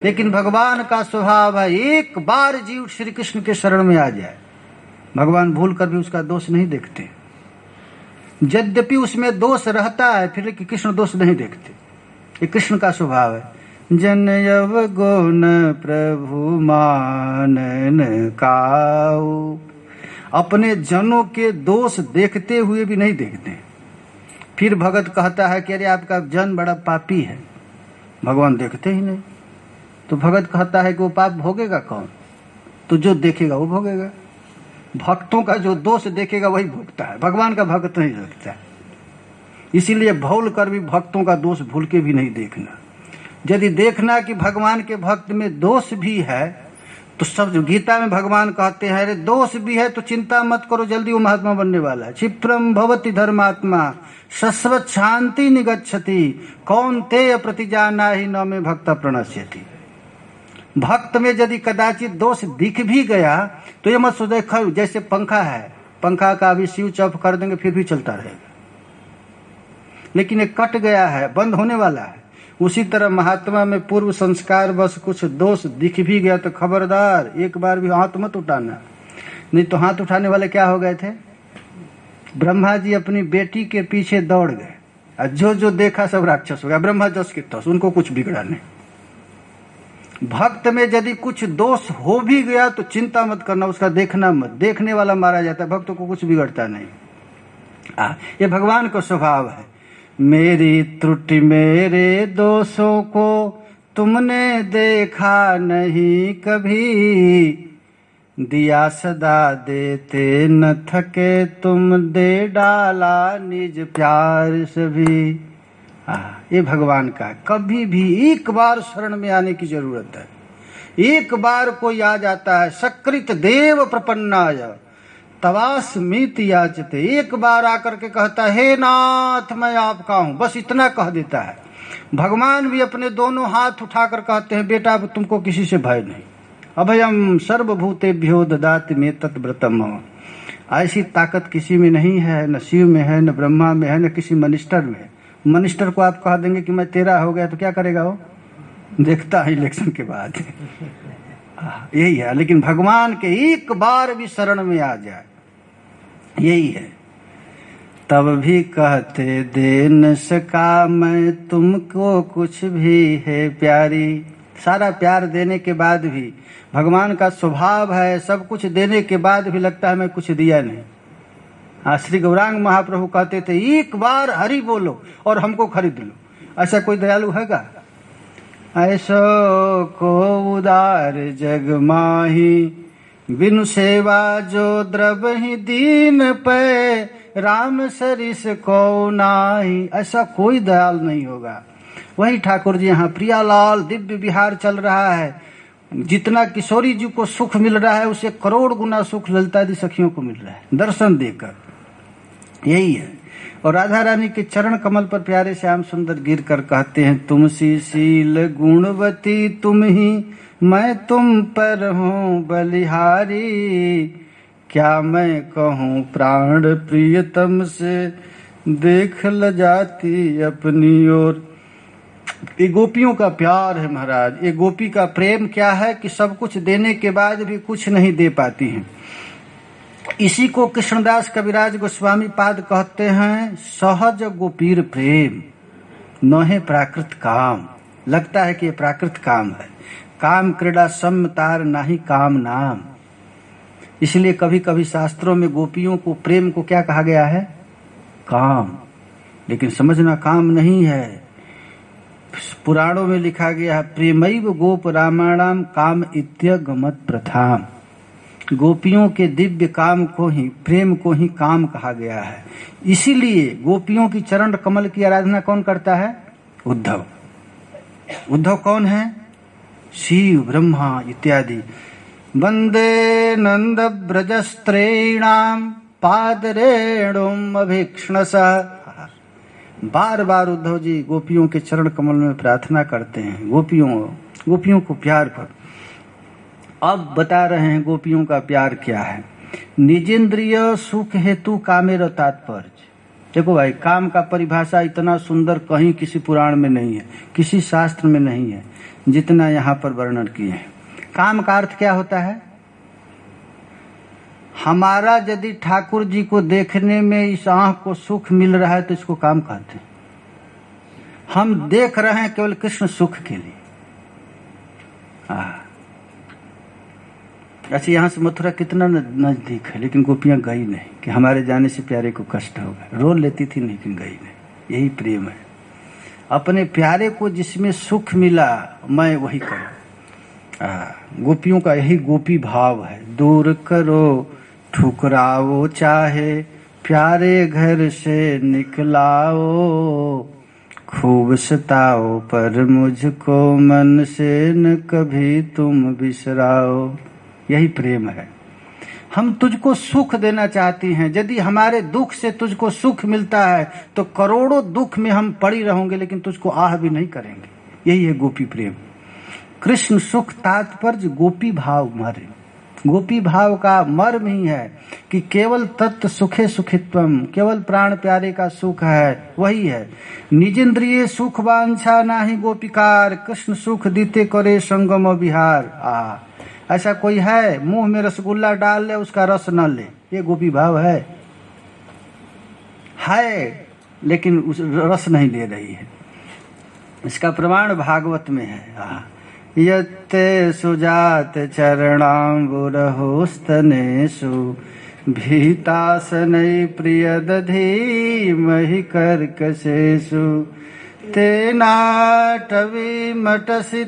लेकिन भगवान का स्वभाव है एक बार जीव श्री कृष्ण के शरण में आ जाए, भगवान भूल कर भी उसका दोष नहीं देखते। यद्यपि उसमें दोष रहता है फिर लेकिन कृष्ण दोष नहीं देखते। ये कृष्ण का स्वभाव है। जन अवगुण प्रभु मानन काऊ, अपने जनों के दोष देखते हुए भी नहीं देखते। फिर भगत कहता है कि अरे आपका जन बड़ा पापी है, भगवान देखते ही नहीं। तो भगत कहता है कि वो पाप भोगेगा कौन? तो जो देखेगा वो भोगेगा। भक्तों का जो दोष देखेगा वही भोगता है, भगवान का भक्त नहीं देखता। इसीलिए भूल कर भी भक्तों का दोष भूल के भी नहीं देखना। यदि देखना कि भगवान के भक्त में दोष भी है तो सब गीता में भगवान कहते हैं अरे दोष भी है तो चिंता मत करो, जल्दी वो महात्मा बनने वाला है। क्षिप्रम भवति धर्मात्मा शश्वत शांति निगच्छति कौन्तेय प्रतिजानाहि न मे भक्त प्रणश्यति। भक्त में यदि कदाचित दोष दिख भी गया तो ये मत सोचो जैसे पंखा है, पंखा का अभी स्विच ऑफ कर देंगे फिर भी चलता रहेगा, लेकिन ये कट गया है, बंद होने वाला है। उसी तरह महात्मा में पूर्व संस्कार बस कुछ दोष दिख भी गया तो खबरदार, एक बार भी हाथ मत उठाना। नहीं तो हाथ उठाने वाले क्या हो गए थे? ब्रह्मा जी अपनी बेटी के पीछे दौड़ गए और जो जो देखा सब राक्षस हो गया। ब्रह्मा जस के तस, उनको कुछ बिगड़ा नहीं। भक्त में यदि कुछ दोष हो भी गया तो चिंता मत करना, उसका देखना मत, देखने वाला मारा जाता है, भक्तों को कुछ बिगड़ता नहीं। ये भगवान का स्वभाव है। मेरी त्रुटि मेरे दोषों को तुमने देखा नहीं कभी, दिया सदा देते न थके तुम, दे डाला निज प्यार सभी। ये भगवान का है। कभी भी एक बार शरण में आने की जरूरत है। एक बार कोई आ जाता है, सकृत देव प्रपन्नाय तवास्मित याचते, एक बार आकर के कहता है हे नाथ मैं आपका हूं, बस इतना कह देता है। भगवान भी अपने दोनों हाथ उठाकर कहते हैं बेटा तुमको किसी से भय नहीं, अभयम सर्वभूतेभ्यो ददाति मे तत्व्रतम। ऐसी ताकत किसी में नहीं है, न शिव में है, न ब्रह्मा में है, न किसी मनिस्टर में। मनिस्टर को आप कह देंगे कि मैं तेरा हो गया तो क्या करेगा वो? देखता है इलेक्शन के बाद। यही है। लेकिन भगवान के एक बार भी शरण में आ जाए, यही है। तब भी कहते दे न सका मैं तुमको कुछ भी है प्यारी। सारा प्यार देने के बाद भी भगवान का स्वभाव है, सब कुछ देने के बाद भी लगता है मैं कुछ दिया नहीं। श्री गौरांग महाप्रभु कहते थे एक बार हरि बोलो और हमको खरीद लो। ऐसा कोई दयालु हैगा? ऐसो को उदार जग माही, बिनु सेवा जो द्रवहि दीन पे, राम सरिस को नाही। ऐसा कोई दयाल नहीं होगा। वही ठाकुर जी यहाँ प्रियालाल दिव्य विहार चल रहा है। जितना किशोरी जी को सुख मिल रहा है उसे करोड़ गुना सुख ललिता दी सखियों को मिल रहा है दर्शन देकर। यही है। और राधा रानी के चरण कमल पर प्यारे श्याम सुंदर गिर कर कहते हैं तुमसी शील गुणवती तुम ही, मैं तुम पर हूँ बलिहारी, क्या मैं कहूँ प्राण प्रियतम से, देख ल जाती अपनी ओर। ये गोपियों का प्यार है महाराज। ये गोपी का प्रेम क्या है कि सब कुछ देने के बाद भी कुछ नहीं दे पाती हैं। इसी को कृष्णदास कविराज गोस्वामी पाद कहते हैं सहज गोपीर प्रेम न है प्राकृत काम। लगता है कि ये प्राकृत काम है। काम क्रीड़ा सम्मतार नाही काम नाम। इसलिए कभी कभी शास्त्रों में गोपियों को प्रेम को क्या कहा गया है? काम। लेकिन समझना काम नहीं है। पुराणों में लिखा गया है प्रेमैव गोप रामाणाम काम इत्यगमत प्रथाम। गोपियों के दिव्य काम को ही, प्रेम को ही काम कहा गया है। इसीलिए गोपियों की चरण कमल की आराधना कौन करता है? उद्धव। उद्धव कौन है? शिव, ब्रह्मा इत्यादि। वंदे नंद ब्रजस्त्रीणाम पादरेणुम अभीक्ष्णसः। बार बार उद्धव जी गोपियों के चरण कमल में प्रार्थना करते हैं, गोपियों को प्यार कर। अब बता रहे हैं गोपियों का प्यार क्या है। निजेंद्रिय सुख हेतु कामेर तात्पर्य। देखो भाई, काम का परिभाषा इतना सुंदर कहीं किसी पुराण में नहीं है, किसी शास्त्र में नहीं है जितना यहाँ पर वर्णन किए हैं। काम का अर्थ क्या होता है? हमारा यदि ठाकुर जी को देखने में इस आंख को सुख मिल रहा है तो इसको काम कहते हैं। हम देख रहे हैं केवल कृष्ण सुख के लिए। अच्छा, यहाँ से मथुरा कितना नजदीक है, लेकिन गोपियां गई नहीं कि हमारे जाने से प्यारे को कष्ट होगा। रो लेती थी लेकिन गई नहीं। यही प्रेम है, अपने प्यारे को जिसमें सुख मिला मैं वही करूं। गोपियों का यही गोपी भाव है। दूर करो ठुकराओ चाहे प्यारे घर से निकलाओ, खूब सताओ पर मुझको मन से न कभी तुम बिसराओ। यही प्रेम है। हम तुझको सुख देना चाहती हैं। यदि हमारे दुख से तुझको सुख मिलता है तो करोड़ों दुख में हम पड़ी रहोगे लेकिन तुझको आह भी नहीं करेंगे। यही है गोपी प्रेम। कृष्ण सुख तात्पर्य गोपी भाव मर्म। गोपी भाव का मर्म ही है कि केवल तत्व सुखे सुखित्वम, केवल प्राण प्यारे का सुख है, वही है। निजिंद्रिय सुख वांछा नाही गोपिकार, कृष्ण सुख दीते करे संगम विहार। ऐसा कोई है मुंह में रसगुल्ला डाल ले उसका रस न ले? ये गोपी भाव है लेकिन उस रस नहीं ले रही है। इसका प्रमाण भागवत में है। यत्ते सुजात चरणाम्बुरहोस्तनेषु भीतासनै प्रियदधी महि कर्कशेषु, तेनाटवीमटसि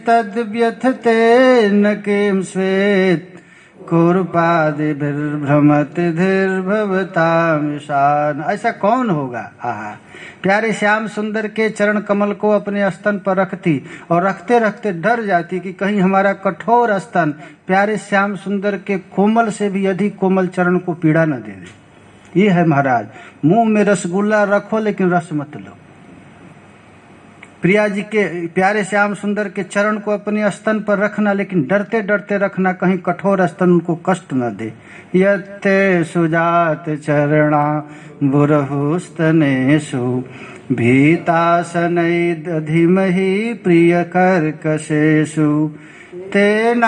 तद्व्यथतेन किं स्वेत्, कुरुपादिभिर्भ्रमति धीर्भवतां ईशान। ऐसा कौन होगा? प्यारे श्याम सुंदर के चरण कमल को अपने स्तन पर रखती और रखते रखते डर जाती कि कहीं हमारा कठोर स्तन प्यारे श्याम सुंदर के कोमल से भी अधिक कोमल चरण को पीड़ा न दे दे। ये है महाराज, मुंह में रसगुल्ला रखो लेकिन रस मत लो। प्रिया जी के प्यारे श्याम सुंदर के चरण को अपने स्तन पर रखना, लेकिन डरते डरते रखना कहीं कठोर स्तन उनको कष्ट न दे। यत्ते सुजात चरणा बुरहुस्तनेषु भीतासनै दधिमहि प्रिय कर्कशेषु, तेनाटवीमटसि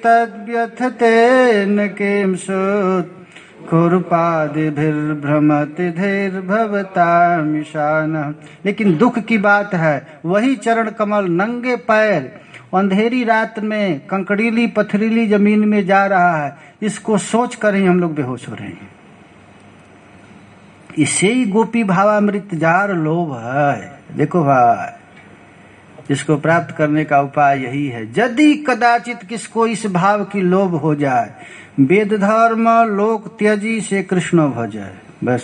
तद्व्यथतेन किं सुत्, कुरुपादिभिर्भ्रमति धीर्भवतां ईशान। लेकिन दुख की बात है, वही चरण कमल नंगे पैर अंधेरी रात में कंकड़ीली पथरीली जमीन में जा रहा है। इसको सोच कर ही हम लोग बेहोश हो रहे हैं। इसे ही गोपी भावामृत जार लोभ है। देखो भाई, इसको प्राप्त करने का उपाय यही है। यदि कदाचित किसको इस भाव की लोभ हो जाए, वेद धर्म लोक त्यजी से कृष्ण भजाए। बस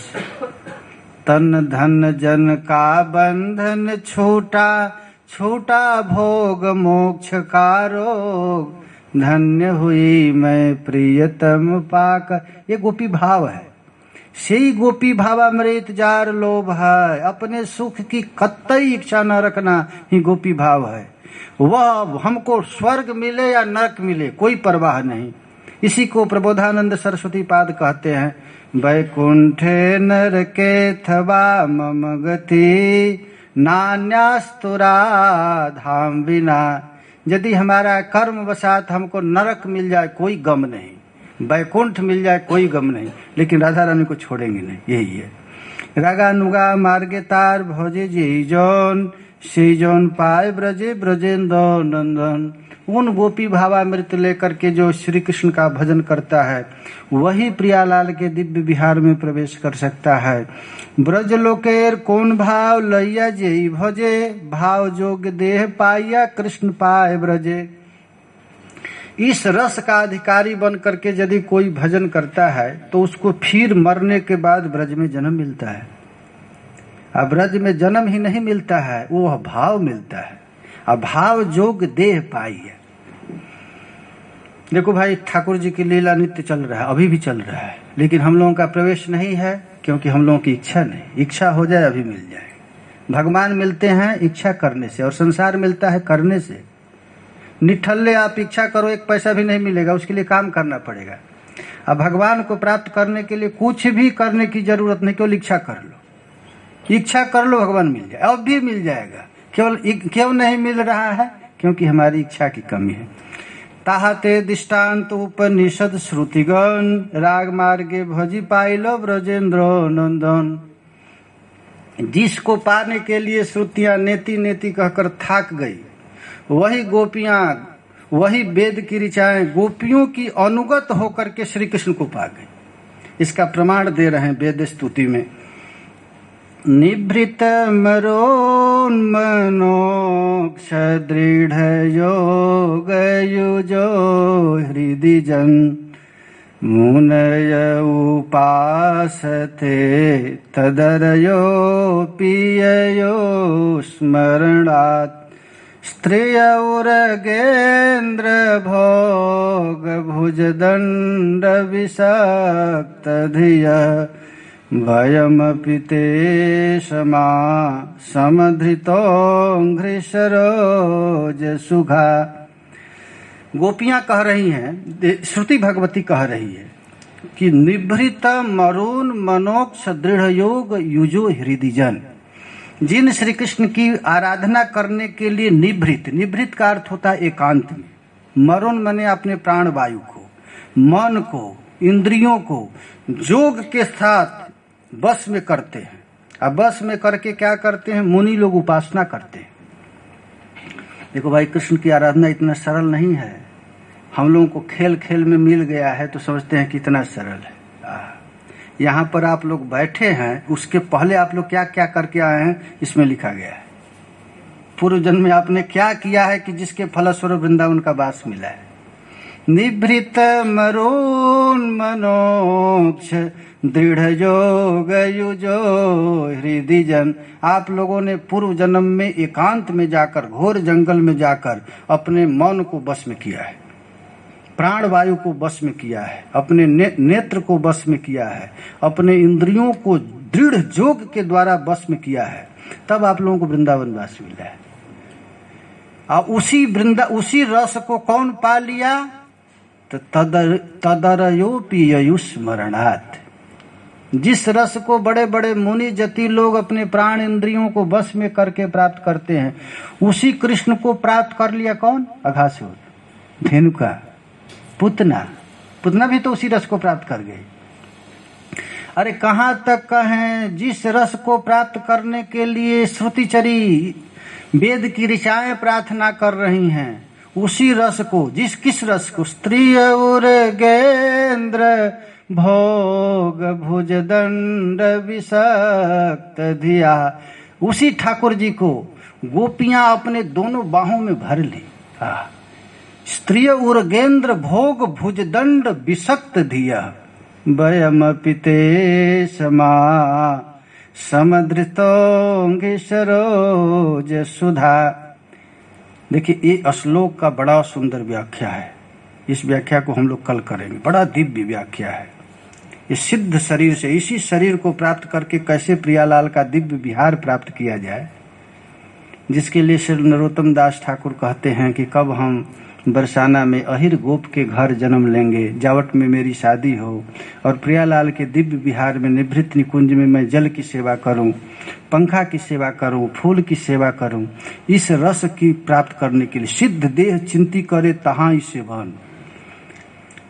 तन धन जन का बंधन छूटा, छूटा भोग मोक्ष का रोग, धन्य हुई मैं प्रियतम पाकर। ये गोपी भाव है। सही गोपी भावामृत जार लोभ है। अपने सुख की कतई इच्छा न रखना ही गोपी भाव है। वह हमको स्वर्ग मिले या नरक मिले कोई परवाह नहीं। इसी को प्रबोधानंद सरस्वती पाद कहते हैं। वैकुंठे नरके थवा मम गति, नान्यास्तुरा धाम बिना। यदि हमारा कर्म वसात हमको नरक मिल जाए कोई गम नहीं, वैकुंठ मिल जाए कोई गम नहीं, लेकिन राधा रानी को छोड़ेंगे नहीं। यही है। रागानुगा मार्गे तार भोजे जी जौन, श्री जौन पाए ब्रजे ब्रजेंद्र नंदन। उन गोपी भावामृत लेकर के जो श्री कृष्ण का भजन करता है वही प्रियालाल के दिव्य विहार में प्रवेश कर सकता है। ब्रज लोकेर कौन भाव लैया जेई भजे, भाव जोग देह पाइया कृष्ण पाए ब्रजे। इस रस का अधिकारी बन करके यदि कोई भजन करता है तो उसको फिर मरने के बाद ब्रज में जन्म मिलता है। अब ब्रज में जन्म ही नहीं मिलता है, वो भाव मिलता है। अब भाव जोग देह पाई है। देखो भाई, ठाकुर जी की लीला नित्य चल रहा है, अभी भी चल रहा है, लेकिन हम लोगों का प्रवेश नहीं है क्योंकि हम लोगों की इच्छा नहीं। इच्छा हो जाए अभी मिल जाए। भगवान मिलते हैं इच्छा करने से और संसार मिलता है करने से। निठल्ले आप इच्छा करो एक पैसा भी नहीं मिलेगा, उसके लिए काम करना पड़ेगा। अब भगवान को प्राप्त करने के लिए कुछ भी करने की जरूरत नहीं, केवल इच्छा कर लो, इच्छा कर लो, भगवान मिल जाए। अब भी मिल जाएगा, केवल क्यों नहीं मिल रहा है? क्योंकि हमारी इच्छा की कमी है। ताहते दृष्टान्त उपनिषद श्रुतिगण, राग मार्गे भजी पाइलो ब्रजेंद्र नंदन। जिसको पाने के लिए श्रुतियां नेति नेति कहकर थाक गई, वही गोपियां, वही वेद की ऋचाएं गोपियों की अनुगत होकर के श्री कृष्ण को पा गई। इसका प्रमाण दे रहे हैं वेद स्तुति में। निभृत मरोन्मनोक्ष दृढ़ योग युजो हृदि जन, मुनय उपासते तदरयो पिययो स्मरणात्। स्त्रियौरगेन्द्र भोग भुजदण्ड विषक्त धिय, वयमपि ते समा समधृतो घृसरोज सुखा। गोपियां कह रही हैं, श्रुति भगवती कह रही है कि निभृत मरुन मनोक्ष दृढ़ योग युजो हृदि जन। जिन श्री कृष्ण की आराधना करने के लिए निभृत, निभृत का अर्थ होता है एकांत में। मरुन माने अपने प्राण वायु को, मन को, इंद्रियों को योग के साथ बस में करते हैं। अब बस में करके क्या करते हैं? मुनि लोग उपासना करते हैं। देखो भाई, कृष्ण की आराधना इतना सरल नहीं है। हम लोगों को खेल खेल में मिल गया है तो समझते हैं कितना सरल है। यहाँ पर आप लोग बैठे हैं, उसके पहले आप लोग क्या क्या करके आए हैं इसमें लिखा गया है। पूर्व जन्म में आपने क्या किया है कि जिसके फलस्वरूप वृंदावन का वास मिला है। निभृत मरोन मनोक्ष दृढ़ योग युजो हृदि जन। आप लोगों ने पूर्व जन्म में एकांत में जाकर, घोर जंगल में जाकर अपने मन को बस में किया है, प्राण वायु को बस में किया है, अपने नेत्र को बस में किया है, अपने इंद्रियों को दृढ़ योग के द्वारा बस में किया है। तब आप लोगों को वृंदावन वास मिला है। और उसी रस को कौन पा लिया? तो तदरयो पिययु स्मरणात्। जिस रस को बड़े बड़े मुनि जति लोग अपने प्राण इंद्रियों को बस में करके प्राप्त करते हैं, उसी कृष्ण को प्राप्त कर लिया कौन? अघासुर, धेनुका, पुतना भी तो उसी रस को प्राप्त कर गई। अरे कहाँ तक कहें, जिस रस को प्राप्त करने के लिए श्रुतिचरी वेद की ऋचाएं प्रार्थना कर रही हैं, उसी रस को, किस रस को? स्त्री और गेंद्र भोग भुजदंड विषक्त धिया। उसी ठाकुर जी को गोपियां अपने दोनों बाहों में भर ली। स्त्रिय उर्गेन्द्र भोग भुजदंड विषक्त धिया, वयमपि ते समा समधृतो सरोज सुधा। देखिए, ये श्लोक का बड़ा सुंदर व्याख्या है। इस व्याख्या को हम लोग कल करेंगे। बड़ा दिव्य व्याख्या है। इस सिद्ध शरीर से, इसी शरीर को प्राप्त करके कैसे प्रियालाल का दिव्य विहार प्राप्त किया जाए, जिसके लिए श्री नरोत्तम दास ठाकुर कहते हैं कि कब हम बरसाना में अहिर गोप के घर जन्म लेंगे, जावट में मेरी शादी हो और प्रियालाल के दिव्य विहार में निभृत निकुंज में मैं जल की सेवा करूं, पंखा की सेवा करूं, फूल की सेवा करूं। इस रस की प्राप्त करने के लिए सिद्ध देह चिंती करे तहाँ इसे भन।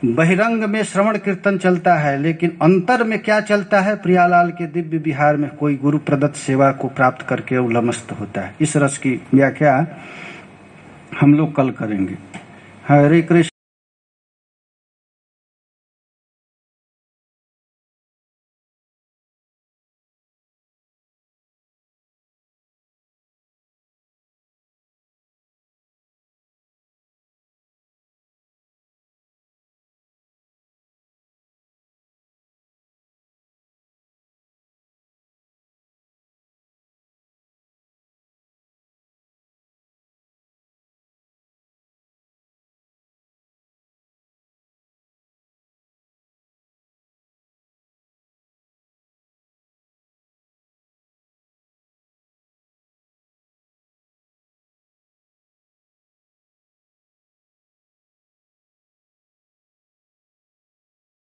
बहिरंग में श्रवण कीर्तन चलता है, लेकिन अंतर में क्या चलता है? प्रियालाल के दिव्य विहार में कोई गुरु प्रदत्त सेवा को प्राप्त करके उलमस्त होता है। इस रस की व्याख्या हम लोग कल करेंगे। हरे कृष्ण।